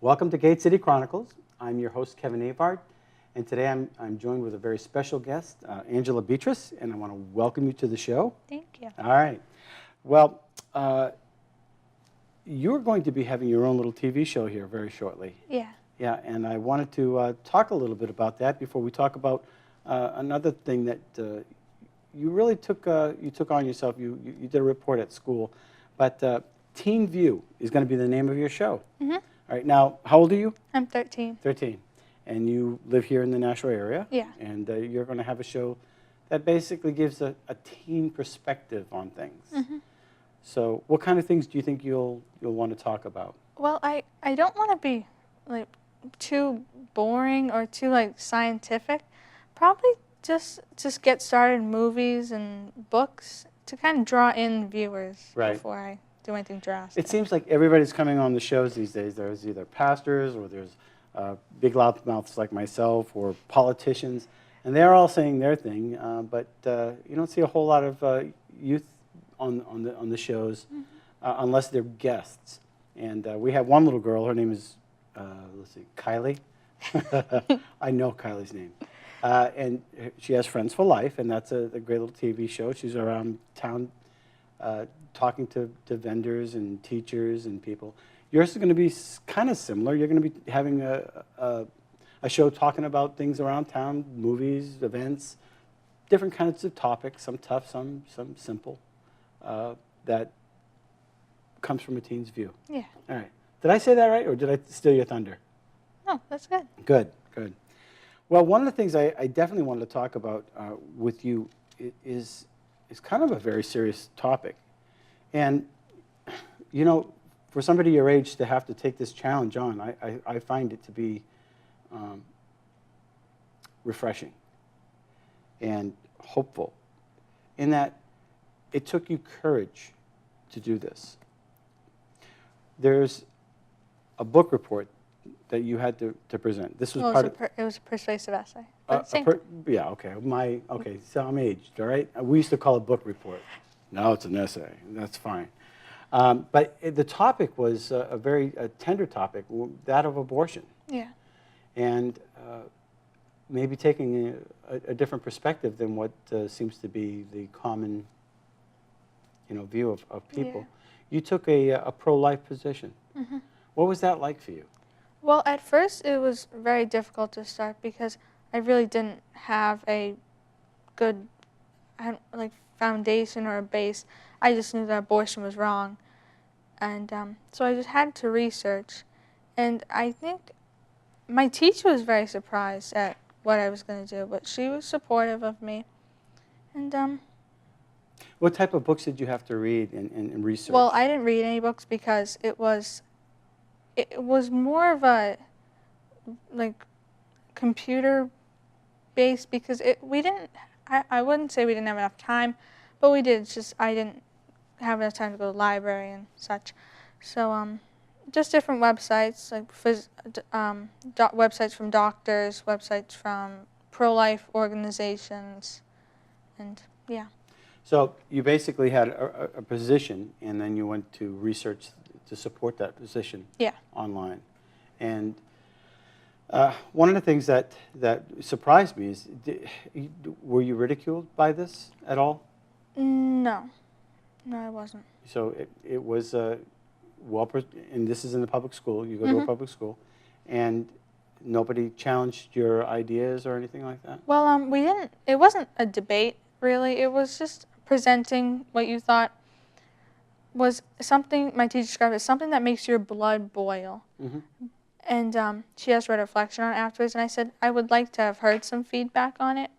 Welcome to Gate City Chronicles. I'm your host, Kevin Avard, and today I'm joined with a very special guest, Angela Beatrice, and I want to welcome you to the show. Thank you. All right. Well, you're going to be having your own little TV show here very shortly. Yeah. Yeah, and I wanted to talk a little bit about that before we talk about another thing that you really took on yourself. You did a report at school, but Teen View is going to be the name of your show. Mm-hmm. All right, now, how old are you? I'm 13. 13. And you live here in the Nashville area? Yeah. And you're going to have a show that basically gives a teen perspective on things. Mm-hmm. So what kind of things do you think you'll want to talk about? Well, I don't want to be like too boring or too like scientific. Probably just get started in movies and books to kind of draw in viewers before I do anything drastic. It seems like everybody's coming on the shows these days. There's either pastors or there's big loudmouths like myself or politicians, and they're all saying their thing, but you don't see a whole lot of youth on the shows unless they're guests. And we have one little girl. Her name is, let's see, Kylie. I know Kylie's name. And she has Friends for Life, and that's a great little TV show. She's around town talking to vendors and teachers and people. Yours is going to be kind of similar. You're going to be having a show talking about things around town, movies, events, different kinds of topics, some tough, some simple, that comes from a teen's view. Yeah. All right. Did I say that right, or did I steal your thunder? No, that's good. Good, good. Well, one of the things I definitely wanted to talk about with you is kind of a very serious topic. And, you know, for somebody your age to have to take this challenge on, I find it to be refreshing and hopeful in that it took you courage to do this. There's a book report that you had to present. This was it was a persuasive essay. Yeah, okay. So I'm aged, all right? We used to call it book report. Now it's an essay. That's fine. But the topic was a very tender topic, that of abortion. Yeah. And maybe taking a different perspective than what seems to be the common, view of people. Yeah. You took a pro-life position. Mm-hmm. What was that like for you? Well, at first it was very difficult to start because I really didn't have a good foundation or a base. I just knew that abortion was wrong. And so I just had to research. And I think my teacher was very surprised at what I was going to do, but she was supportive of me. And what type of books did you have to read and research? Well, I didn't read any books because it was more of a computer based because I wouldn't say we didn't have enough time, but we did. It's just I didn't have enough time to go to the library and such. So just different websites, like websites from doctors, websites from pro-life organizations, and yeah. So you basically had a position, and then you went to research to support that position online. And one of the things that surprised me is, were you ridiculed by this at all? No, I wasn't. So it was and this is in the public school. You go to a public school, and nobody challenged your ideas or anything like that? Well, we didn't. It wasn't a debate, really. It was just presenting what you thought was something, my teacher described as something that makes your blood boil. Mm-hmm. And she asked for a reflection on it afterwards, and I said I would like to have heard some feedback on it.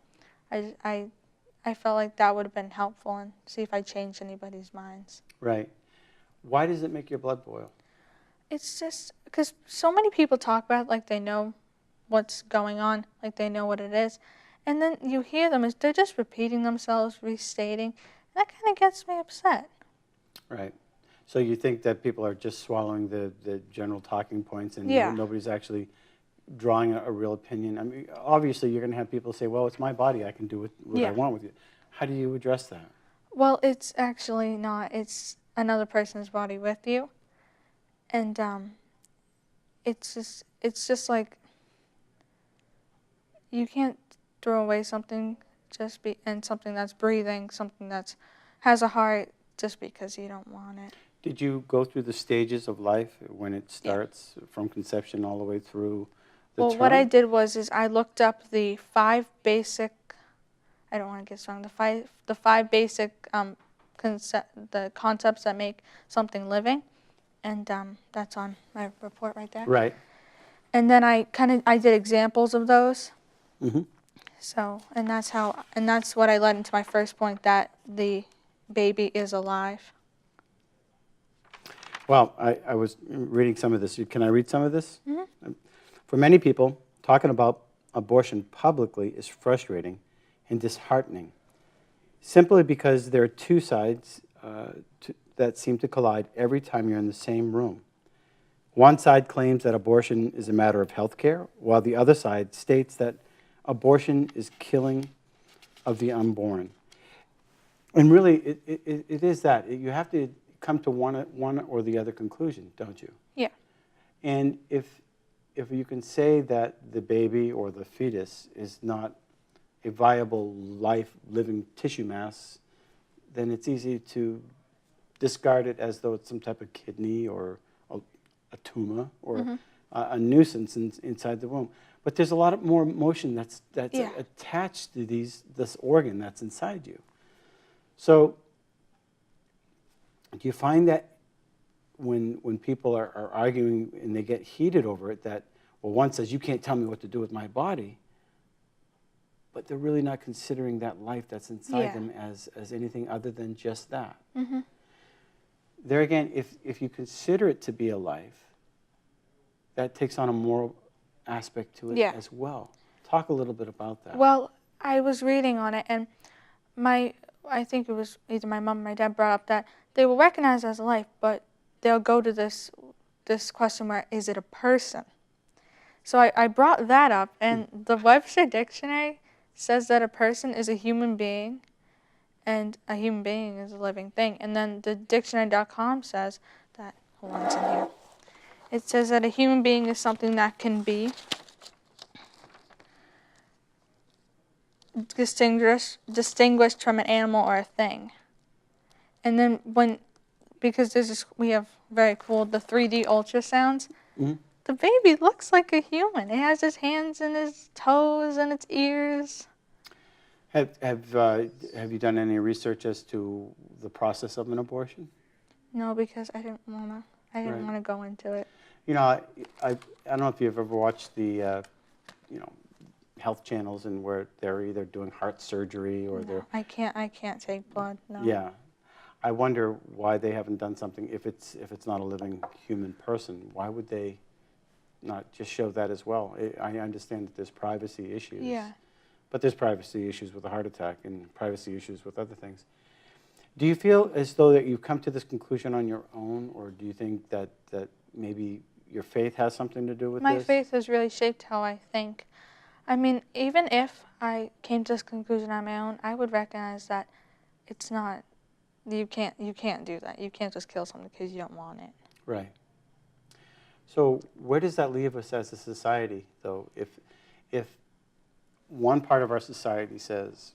I felt like that would have been helpful and see if I changed anybody's minds. Right. Why does it make your blood boil? It's just because so many people talk about it like they know what's going on, like they know what it is. And then you hear them, they're just repeating themselves, restating. And that kind of gets me upset. Right. So you think that people are just swallowing the general talking points and nobody's actually drawing a real opinion? I mean, obviously you're going to have people say, well, it's my body, I can do what I want with it. How do you address that? Well, it's actually not. It's another person's body with you. And it's just like you can't throw away something and something that's breathing, something that's has a heart just because you don't want it. Did you go through the stages of life when it Yeah. starts from conception all the way through the Well, term? what I did was I looked up the 5 basic. I don't want to get wrong. The five basic the concepts that make something living, and that's on my report right there. Right. And then I did examples of those. Mm-hmm. So and that's what I led into my first point, that the baby is alive. Well, I was reading some of this. Can I read some of this? Mm-hmm. For many people, talking about abortion publicly is frustrating and disheartening, simply because there are two sides that seem to collide every time you're in the same room. One side claims that abortion is a matter of health care, while the other side states that abortion is killing of the unborn. And really, it is that. You have to come to one or the other conclusion, don't you? Yeah. And if you can say that the baby or the fetus is not a viable life living tissue mass, then it's easy to discard it as though it's some type of kidney or a tumor or a nuisance inside the womb. But there's a lot more emotion that's Yeah. attached to this organ that's inside you. So do you find that when people are arguing and they get heated over it, that, well, one says, you can't tell me what to do with my body, but they're really not considering that life that's inside Yeah. them as anything other than just that. Mm-hmm. There again, if you consider it to be a life, that takes on a moral aspect to it Yeah. as well. Talk a little bit about that. Well, I was reading on it, and I think it was either my mom or my dad brought up that they will recognize it as a life, but they'll go to this question where, is it a person? So I brought that up, and the Webster Dictionary says that a person is a human being, and a human being is a living thing. And then the dictionary.com says that, hold on, it's in here. It says that a human being is something that can be distinguished from an animal or a thing. And then because we have very cool, the 3D ultrasounds, Mm-hmm. the baby looks like a human. It has his hands and his toes and its ears. Have you done any research as to the process of an abortion? No, because I didn't want Right. to go into it. You know, I don't know if you've ever watched the health channels and where they're either doing heart surgery or they're I can't take blood. No. yeah. I wonder why they haven't done something if it's not a living human person. Why would they not just show that as well? I understand that there's privacy issues. Yeah. But there's privacy issues with a heart attack and privacy issues with other things. Do you feel as though that you've come to this conclusion on your own, or do you think that maybe your faith has something to do with My this? faith has really shaped how I think. I mean, even if I came to this conclusion on my own, I would recognize that it's not. You can't do that. You can't just kill something because you don't want it. Right. So where does that leave us as a society, though? If one part of our society says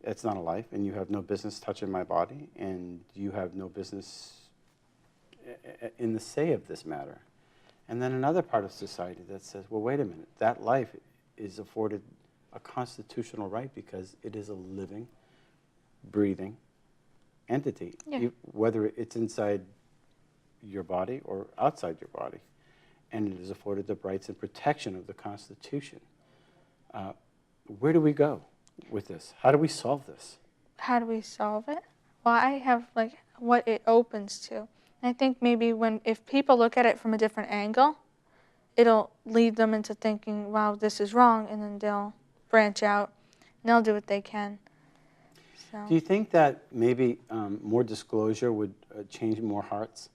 it's not a life, and you have no business touching my body, and you have no business in the say of this matter, and then another part of society that says, well, wait a minute, that life is afforded a constitutional right because it is a living, breathing entity, Yeah. whether it's inside your body or outside your body, and it is afforded the rights and protection of the Constitution. Where do we go with this? How do we solve this? How do we solve it? Well, I have what it opens to. And I think maybe if people look at it from a different angle, it'll lead them into thinking, wow, this is wrong, and then they'll branch out and they'll do what they can. So. Do you think that maybe more disclosure would change more hearts?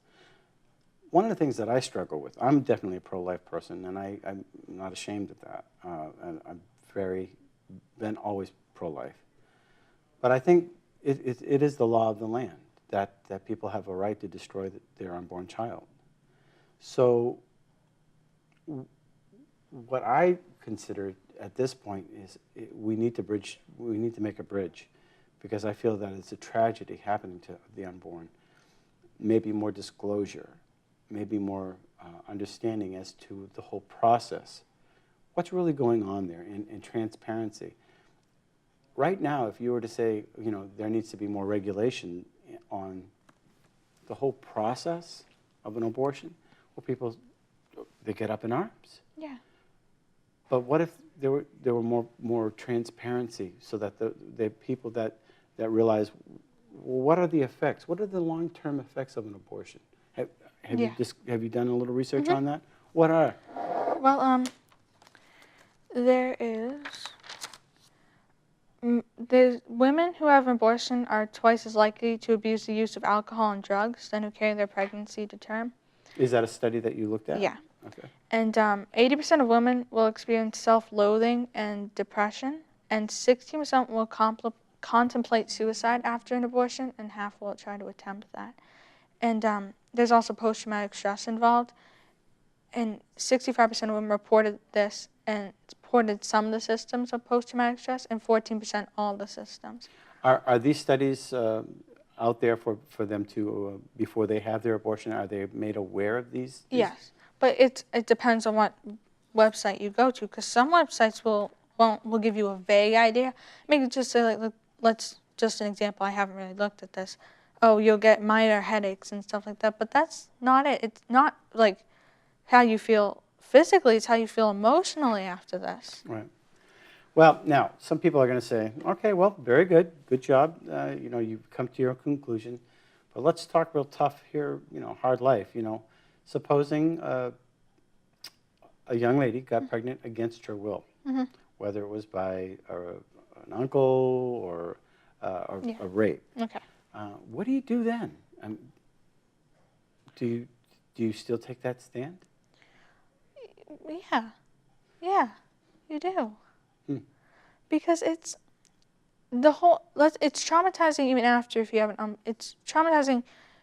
One of the things that I struggle with, I'm definitely a pro-life person, and I'm not ashamed of that. And I'm been always pro-life. But I think it is the law of the land that people have a right to destroy their unborn child. So what I consider at this point is we need to make a bridge, because I feel that it's a tragedy happening to the unborn. Maybe more disclosure, maybe more understanding as to the whole process. What's really going on there, and transparency. Right now, if you were to say, there needs to be more regulation on the whole process of an abortion, well, people, they get up in arms. Yeah. But what if there were more transparency, so that the people that realize, well, what are the effects? What are the long-term effects of an abortion? Have you done a little research on that? What are? Well, there's women who have an abortion are twice as likely to abuse the use of alcohol and drugs than who carry their pregnancy to term. Is that a study that you looked at? Yeah. Okay. And 80% of women will experience self-loathing and depression, and 16% will contemplate suicide after an abortion, and half will try to attempt that. And there's also post-traumatic stress involved, and 65% of women reported this and reported some of the symptoms of post-traumatic stress, and 14% all the symptoms. Are these studies out there for them to, before they have their abortion, are they made aware of these? Yes, but it depends on what website you go to, because some websites will give you a vague idea. Maybe just say, like, let's just an example. I haven't really looked at this. Oh, you'll get minor headaches and stuff like that, but that's not it. It's not like how you feel physically, it's how you feel emotionally after this. Right. Well, now, some people are going to say, okay, well, very good. Good job. You've come to your conclusion. But let's talk real tough here, hard life. Supposing a young lady got pregnant against her will, whether it was by an uncle or a rape. Okay. What do you do then? Do you still take that stand? Yeah, you do. Because it's traumatizing even after if you haven't. It's traumatizing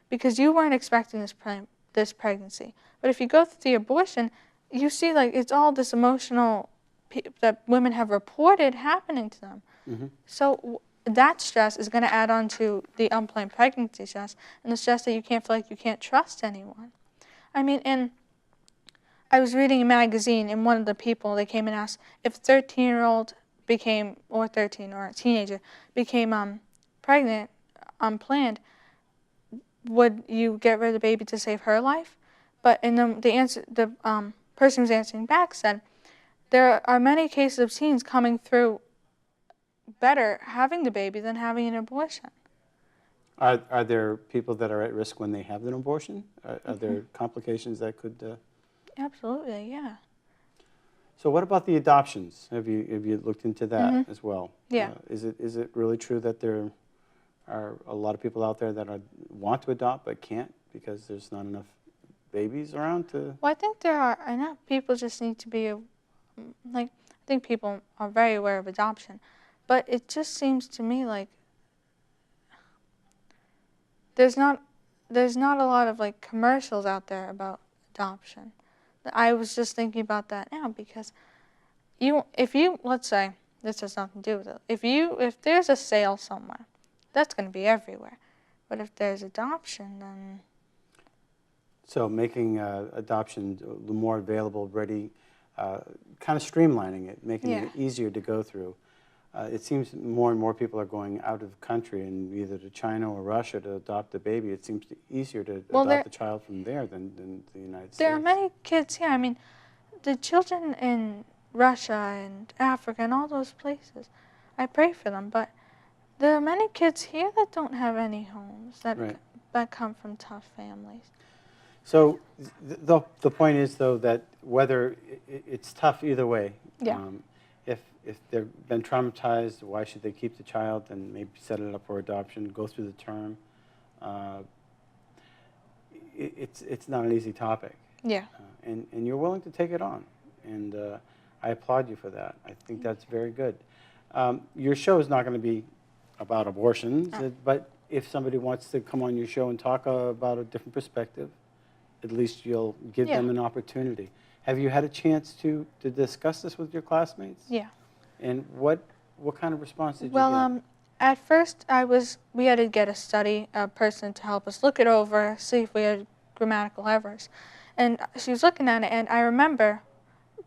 because you weren't expecting this pregnancy. But if you go through the abortion, you see it's all this emotional that women have reported happening to them. So that stress is going to add on to the unplanned pregnancy stress and the stress that you can't feel like you can't trust anyone. And I was reading a magazine, and one of the people, they came and asked if a 13-year-old or a teenager became pregnant, unplanned, would you get rid of the baby to save her life? But the person who was answering back said, there are many cases of teens coming through better having the baby than having an abortion. Are there people that are at risk when they have an abortion? Are there complications that could... Absolutely, yeah. So what about the adoptions? Have you looked into that as well? Yeah. Is it really true that there are a lot of people out there that want to adopt but can't because there's not enough babies around to... Well, I think there are enough. People just need to be, I think people are very aware of adoption. But it just seems to me like there's not a lot of commercials out there about adoption. I was just thinking about that now because let's say, this has nothing to do with it. If there's a sale somewhere, that's going to be everywhere. But if there's adoption, then... So making adoption more available, ready, kind of streamlining it, making it easier to go through. It seems more and more people are going out of country and either to China or Russia to adopt a baby. It seems easier to adopt the child from there than the United States. There are many kids here. The children in Russia and Africa and all those places, I pray for them. But there are many kids here that don't have any homes, that come from tough families. So the point is, though, that whether it's tough either way. Yeah. If they've been traumatized, why should they keep the child and maybe set it up for adoption, go through the term? It's not an easy topic. Yeah. And you're willing to take it on. And I applaud you for that. I think that's very good. Your show is not going to be about abortions, but if somebody wants to come on your show and talk about a different perspective, at least you'll give them an opportunity. Have you had a chance to discuss this with your classmates? Yeah. And what kind of response did you Well, get? at first we had to get a person to help us look it over, see if we had grammatical errors. And she was looking at it, and I remember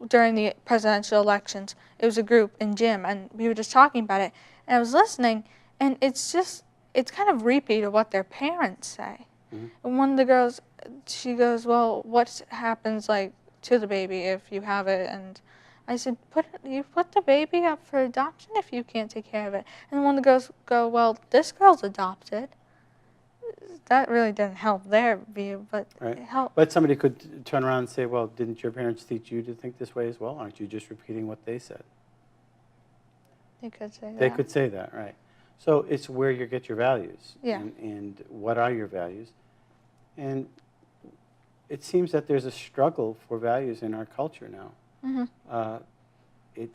during the presidential elections, it was a group in gym, and we were just talking about it. And I was listening, and it's kind of repeat of what their parents say. Mhm. And one of the girls, she goes, "Well, what happens like to the baby if you have it?" And I said, "You put the baby up for adoption if you can't take care of it." And one of the girls go, "Well, this girl's adopted." That really didn't help their view, but Right. it helped. But somebody could turn around and say, well, didn't your parents teach you to think this way as well? Aren't you just repeating what they said? They could say that. They could say that, right. So it's where you get your values. Yeah. And what are your values? And it seems that there's a struggle for values in our culture now. Mhm.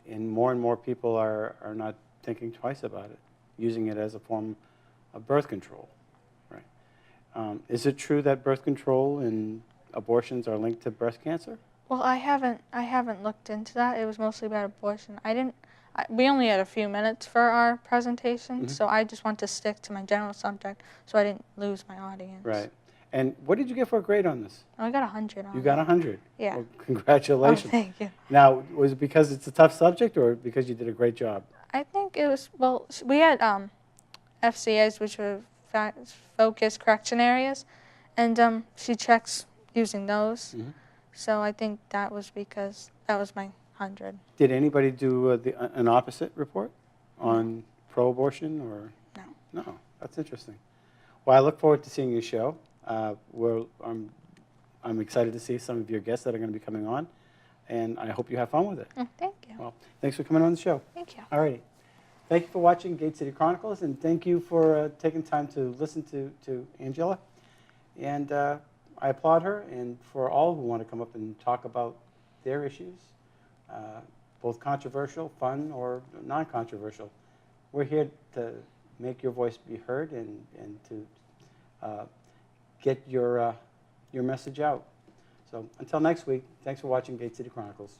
And more people are not thinking twice about it, using it as a form of birth control. Right. Is it true that birth control and abortions are linked to breast cancer? Well, I haven't looked into that. It was mostly about abortion. We only had a few minutes for our presentation, Mhm. so I just want to stick to my general subject so I didn't lose my audience. Right. And what did you get for a grade on this? Oh, I got 100 on You got it. 100? Yeah. Well, Oh, congratulations. thank you. Now, was it because it's a tough subject or because you did a great job? I think it was, well, we had FCAs, which were focus correction areas, and she checks using those. Mhm. So I think that was because that was my 100. Did anybody do an opposite report on pro-abortion or? No. No, that's interesting. Well, I look forward to seeing your show. I'm excited to see some of your guests that are going to be coming on, and I hope you have fun with it. Oh, thank you. Well, thanks for coming on the show. Thank you. All righty. Thank you for watching Gate City Chronicles, and thank you for taking time to listen to Angela. And I applaud her, and for all who want to come up and talk about their issues, both controversial, fun, or non-controversial. We're here to make your voice be heard and to get your message out. So until next week, thanks for watching Gate City Chronicles.